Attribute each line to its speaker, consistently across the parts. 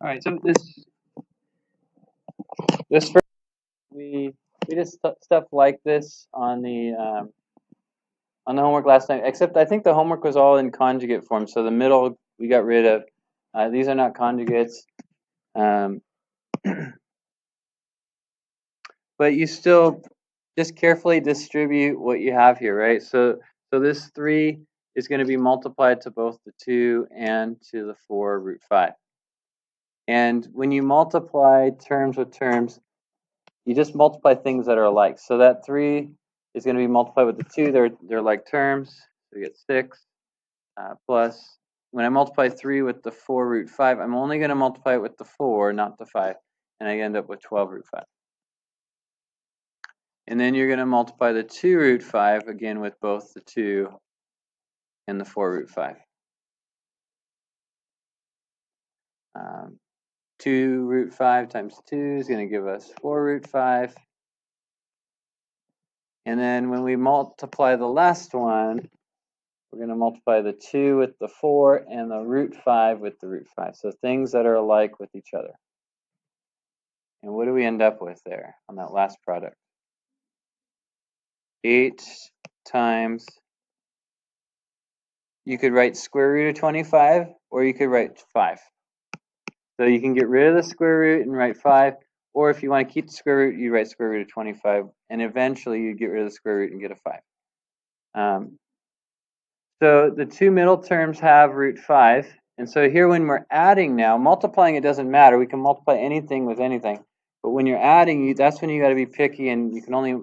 Speaker 1: All right, so this first we did stuff like this on the homework last night. Except I think the homework was all in conjugate form, so the middle we got rid of. These are not conjugates, um, but you still just carefully distribute what you have here, right? So this 3 is going to be multiplied to both the 2 and to the 4 root 5. And when you multiply terms with terms, you just multiply things that are alike. So that 3 is going to be multiplied with the 2. They're like terms. So you get 6 plus, when I multiply 3 with the 4 root 5, I'm only going to multiply it with the 4, not the 5. And I end up with 12 root 5. And then you're going to multiply the 2 root 5 again with both the 2 and the 4 root 5. 2 root 5 times 2 is going to give us 4 root 5. And then when we multiply the last one, we're going to multiply the 2 with the 4 and the root 5 with the root 5. So things that are alike with each other. And what do we end up with there on that last product? 8 times, you could write square root of 25, or you could write 5. So you can get rid of the square root and write 5, or if you want to keep the square root, you write square root of 25, and eventually you get rid of the square root and get a 5. So the two middle terms have root 5, and so here when we're adding now, multiplying it doesn't matter. We can multiply anything with anything. But when you're adding, that's when you got to be picky, and you can only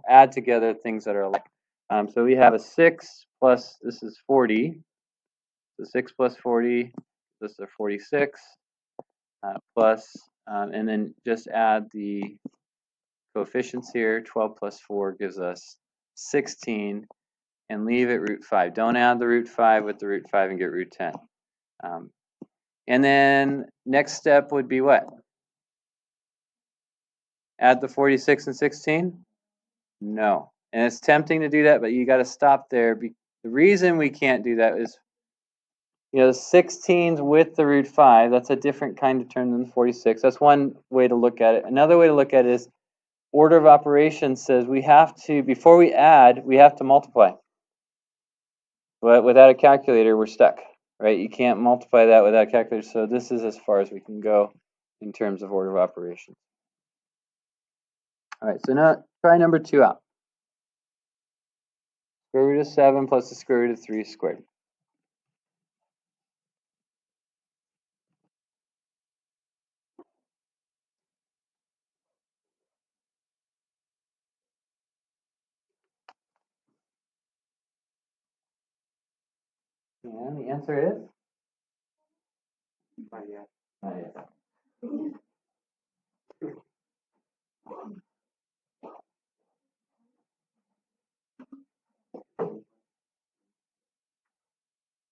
Speaker 1: add together things that are alike. So we have a 6 plus, this is 40. So 6 plus 40, this is 46, plus, and then just add the coefficients here. 12 plus 4 gives us 16, and leave it root 5. Don't add the root 5 with the root 5 and get root 10. And then next step would be what? Add the 46 and 16? No. And it's tempting to do that, but you got to stop there. The reason we can't do that is, the 16s with the root 5, that's a different kind of term than the 46. That's one way to look at it. Another way to look at it is order of operations says we have to, before we add, we have to multiply. But without a calculator, we're stuck, right? You can't multiply that without a calculator, so this is as far as we can go in terms of order of operations. All right, so now try number 2 out. Square root of 7 plus the square root of 3 squared. And the answer is? Not yet. Not yet.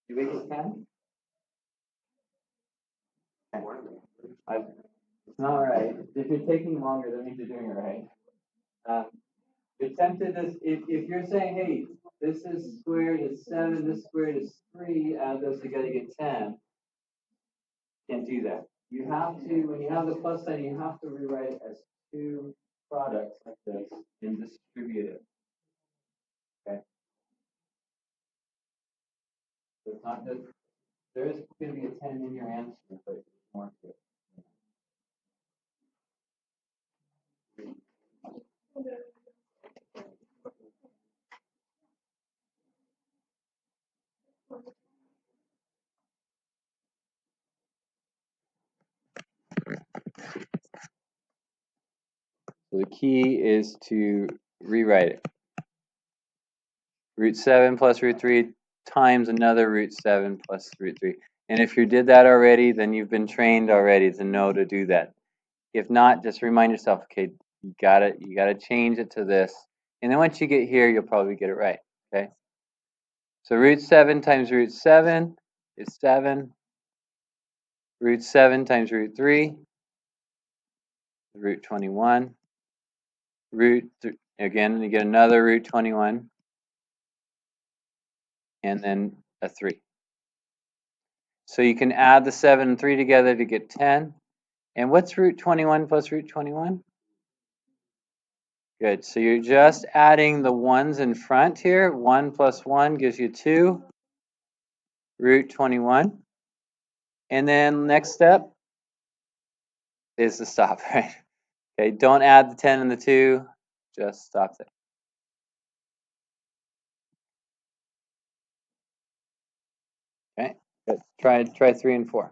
Speaker 1: You make it 10? It's not right. If you're taking longer, that means you're doing it right. Attempted this, if you're saying, hey, this is squared is 7, this squared is 3, add those together, you get 10. Can't do that. You have to, when you have the plus sign, you have to rewrite it as 2 products like this and distribute it. Okay? So it's not just, there is going to be a 10 in your answer, but it's more to it. So the key is to rewrite it. Root 7 plus root 3 times another root 7 plus root 3. And if you did that already, then you've been trained already to know to do that. If not, just remind yourself, okay, you gotta change it to this. And then once you get here, you'll probably get it right. Okay. So root 7 times root 7 is 7. Root 7 times root 3 is root 21. Again, you get another root 21. And then a 3. So you can add the 7 and 3 together to get 10. And what's root 21 plus root 21? Good. So you're just adding the ones in front here. 1 plus 1 gives you 2. Root 21. And then next step is to stop, right? Okay, don't add the 10 and the 2. Just stop there. Okay, good. Try 3 and 4.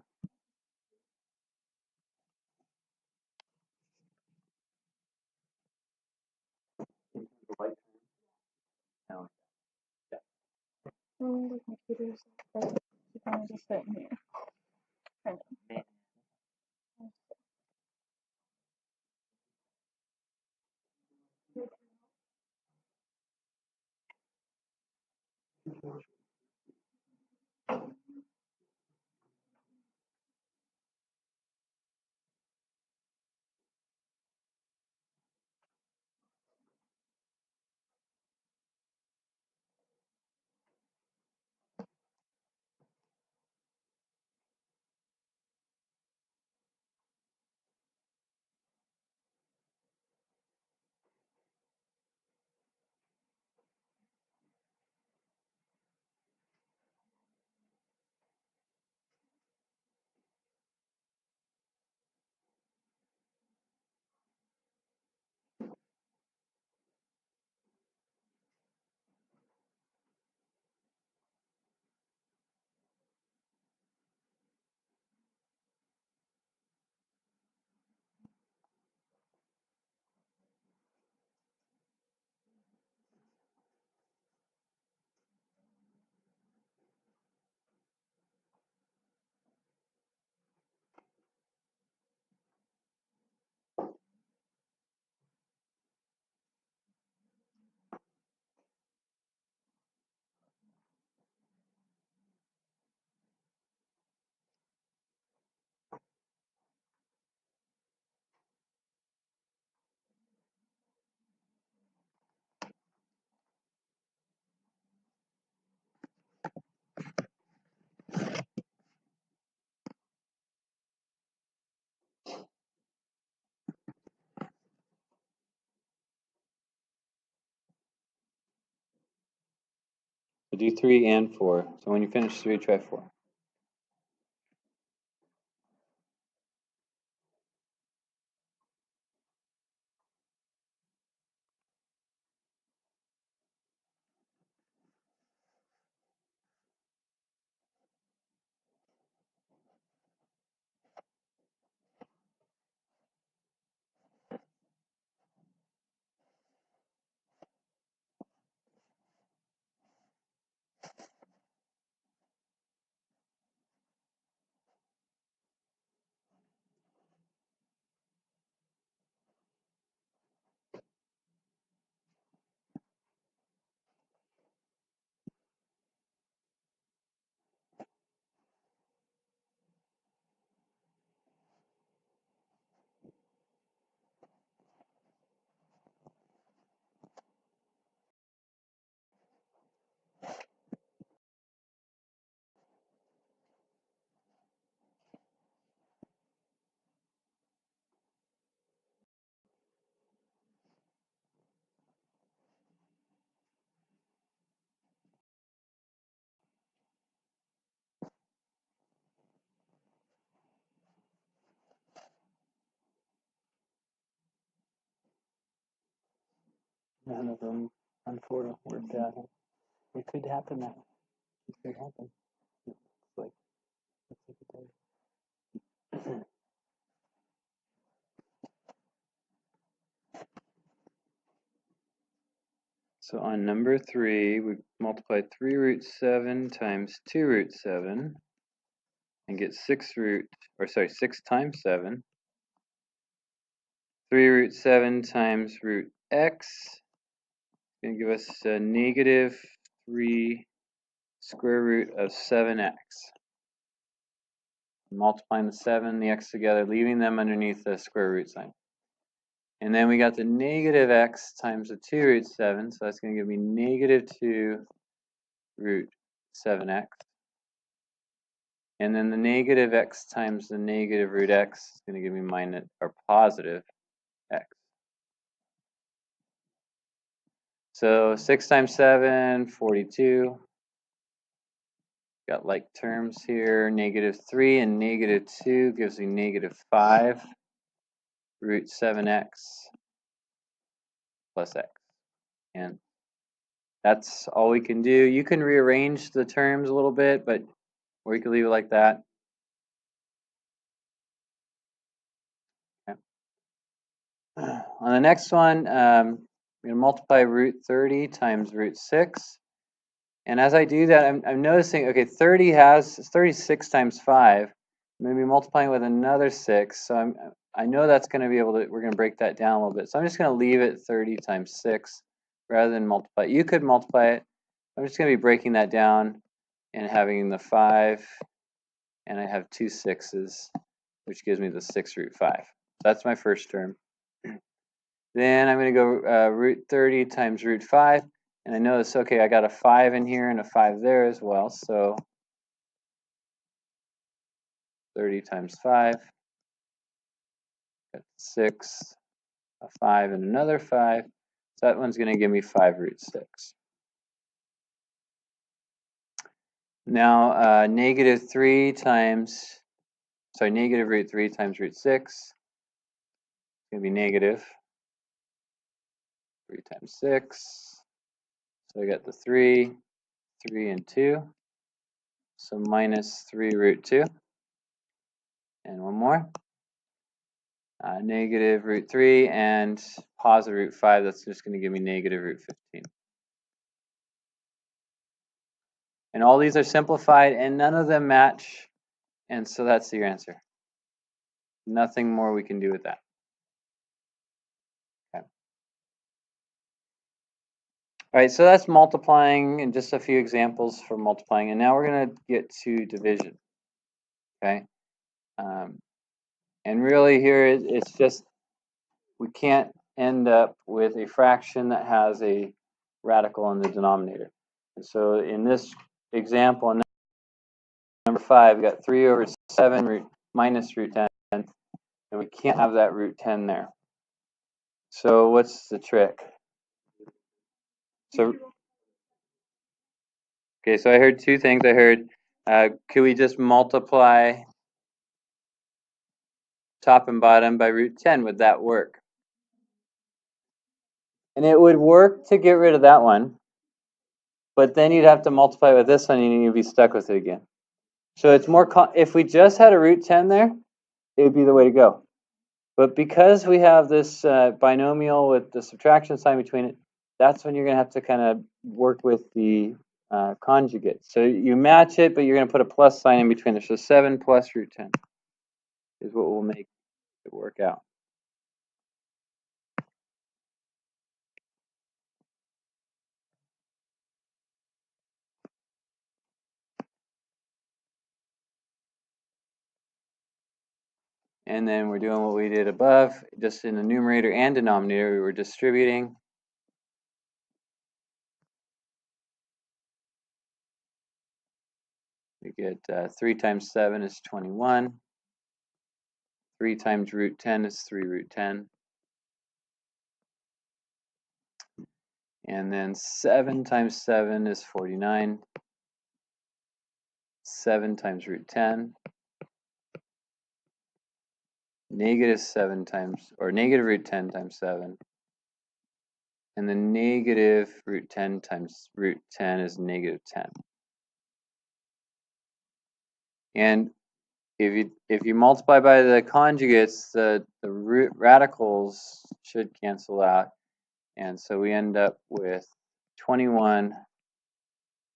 Speaker 1: No.
Speaker 2: The computer's like, you can just sit in here. I know.
Speaker 1: So do 3 and 4. So when you finish 3, try 4. None of them, unfortunately, worked out. It could happen now. It could happen. It's like it did. So on number 3, we multiply 3 root 7 times 2 root 7 and get 6 times 7. 3 root 7 times root x is going to give us a negative 3 square root of 7x. Multiplying the 7 and the x together, leaving them underneath the square root sign. And then we got the negative x times the 2 root 7, so that's going to give me negative 2 root 7x. And then the negative x times the negative root x is going to give me minus or positive x. So 6 times 7, 42. Got like terms here. Negative 3 and negative 2 gives me negative 5 root 7x plus x. And that's all we can do. You can rearrange the terms a little bit, but or you can leave it like that. Okay. On the next one, I'm going to multiply root 30 times root 6. And as I do that, I'm noticing, okay, 36 times 5. I'm going to be multiplying with another 6. So I know that's going to be able to, we're going to break that down a little bit. So I'm just going to leave it 30 times 6 rather than multiply. You could multiply it. I'm just going to be breaking that down and having the 5. And I have 2 6's, which gives me the 6 root 5. So that's my first term. Then I'm going to go root 30 times root 5. And I notice, okay, I got a 5 in here and a 5 there as well. So 30 times 5, got 6, a 5, and another 5. So that one's going to give me 5 root 6. Now, negative root 3 times root 6 is going to be negative 3 times 6. So I got the 3, 3, and 2. So minus 3 root 2. And one more. Negative root 3 and positive root 5. That's just going to give me negative root 15. And all these are simplified, and none of them match. And so that's your answer. Nothing more we can do with that. Okay. All right, so that's multiplying and just a few examples for multiplying. And now we're going to get to division. Okay. And really here it's just we can't end up with a fraction that has a radical in the denominator. And so in this example, number 5, we got 3 over 7 minus root 10, and we can't have that root 10 there. So what's the trick? So okay, so I heard two things. I heard, could we just multiply top and bottom by root 10? Would that work? And it would work to get rid of that one, but then you'd have to multiply with this one and you'd be stuck with it again. So it's more, if we just had a root 10 there, it would be the way to go. But because we have this binomial with the subtraction sign between it, that's when you're going to have to kind of work with the conjugate. So you match it, but you're going to put a plus sign in between there. So 7 plus root 10 is what will make it work out. And then we're doing what we did above, just in the numerator and denominator, we were distributing. We get 3 times 7 is 21. 3 times root 10 is 3 root 10. And then 7 times 7 is 49. 7 times root 10. Negative 7 times, or negative root 10 times 7. And the negative root 10 times root 10 is negative 10. And if you multiply by the conjugates, the root radicals should cancel out. And so we end up with 21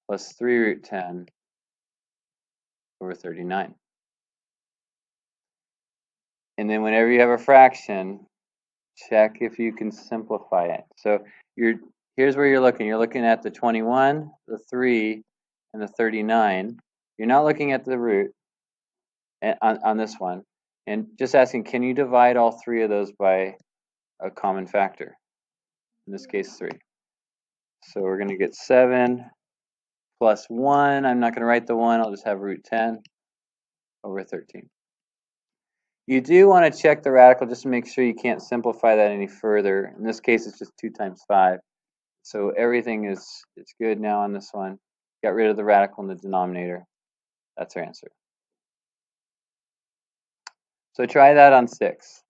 Speaker 1: plus 3 root 10 over 39. And then whenever you have a fraction, check if you can simplify it. So here's where you're looking. You're looking at the 21, the 3, and the 39. You're not looking at the root on this one. And just asking, can you divide all 3 of those by a common factor? In this case, 3. So we're going to get 7 plus 1. I'm not going to write the 1. I'll just have root 10. over 13. You do want to check the radical just to make sure you can't simplify that any further. In this case, it's just 2 times 5. So everything is good now on this one. Got rid of the radical in the denominator. That's our answer. So try that on 6.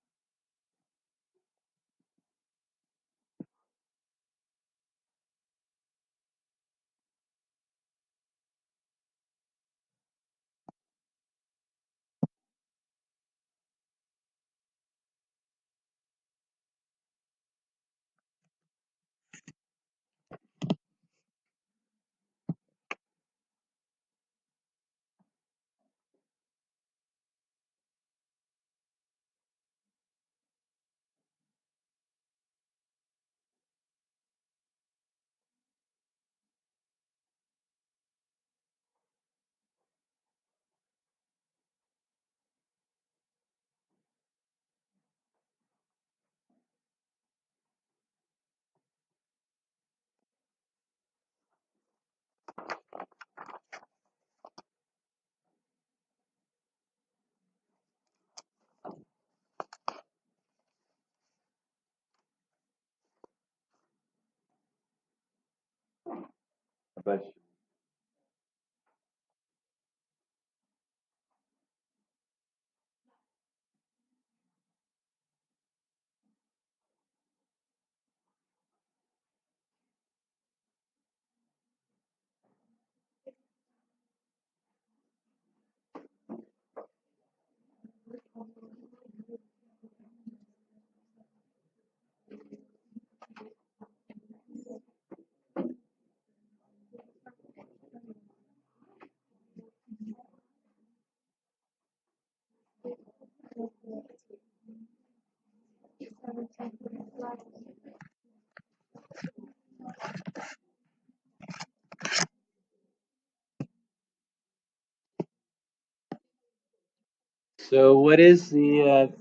Speaker 1: So what is the,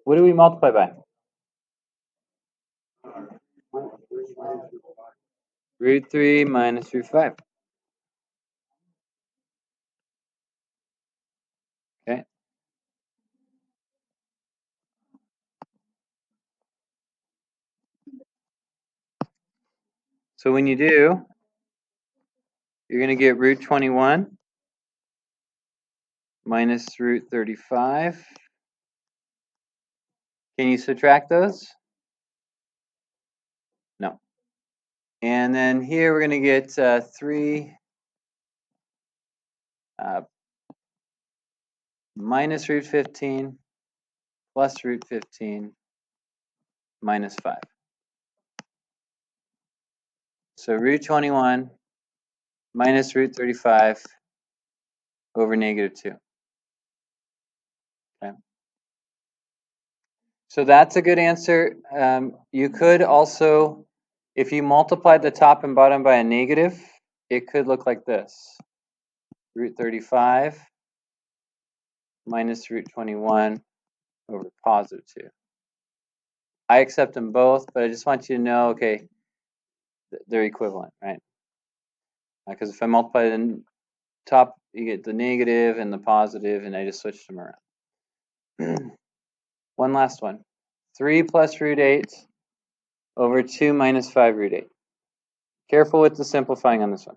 Speaker 1: what do we multiply by? Root 3 minus root 5. Okay. So when you do, you're going to get root 21 minus root 35. Can you subtract those? No. And then here we're going to get 3 minus root 15 plus root 15 minus 5. So root 21 minus root 35 over negative 2. Okay. So that's a good answer. You could also, if you multiplied the top and bottom by a negative, it could look like this. Root 35 minus root 21 over positive 2. I accept them both, but I just want you to know, okay, they're equivalent, right? Because if I multiply the top, you get the negative and the positive, and I just switched them around. One last one. 3 plus root 8 over 2 minus 5 root 8. Careful with the simplifying on this one.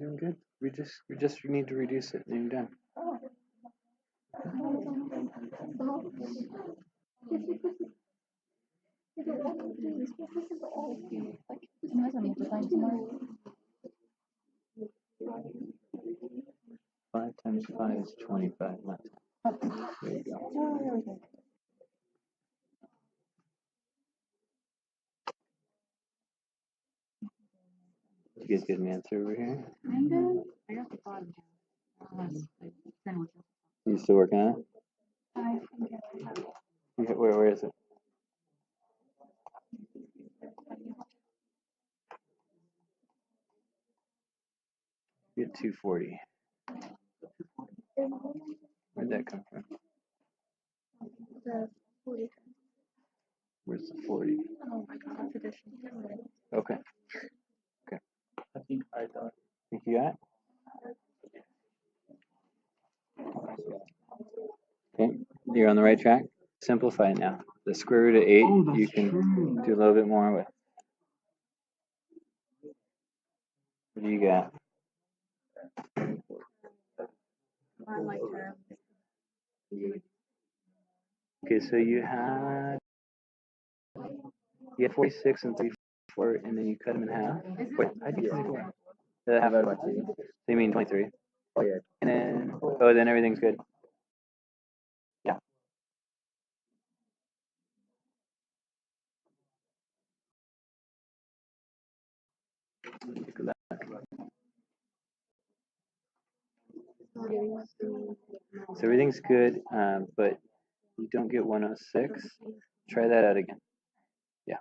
Speaker 1: doing good. We just need to reduce it and you're done. Five times 5 is 25. Not 10. There you go. Did you guys get an answer over here?
Speaker 2: I got the bottom half.
Speaker 1: You still working on it? Where is it? Get 240. Where'd that come from? Where's the 40?
Speaker 2: Oh my god, addition.
Speaker 1: Okay. Okay. I think you got it? Okay. You're on the right track. Simplify it now. The square root of 8, you can do a little bit more with. What do you got?
Speaker 2: I like her.
Speaker 1: Okay, so you had 46 and 3/4, and then you cut them in half. Wait, I think 24. Half of what? So you mean 23? Oh yeah. And then then everything's good. Yeah. So everything's good, but you don't get 106. Try that out again. Yeah.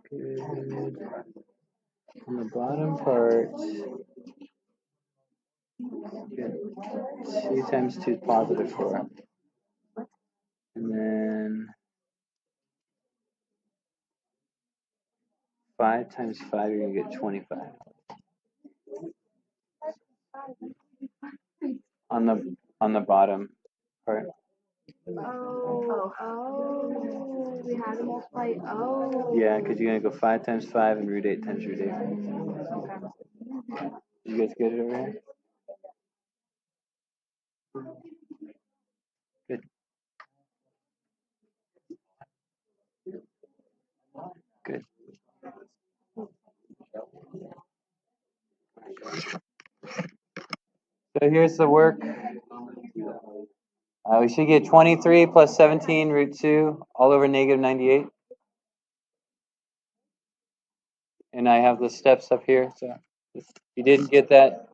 Speaker 1: Good. On the bottom part, get 2 times 2 is positive 4. And then 5 times 5, you're going to get 25. On the bottom part.
Speaker 2: Oh, we had to multiply. Oh.
Speaker 1: Yeah, because you're going to go 5 times 5 and root 8 times root 8. You guys get it over here? Good. Good. So here's the work. We should get 23 plus 17 root 2 all over negative 98. And I have the steps up here. So if you didn't get that,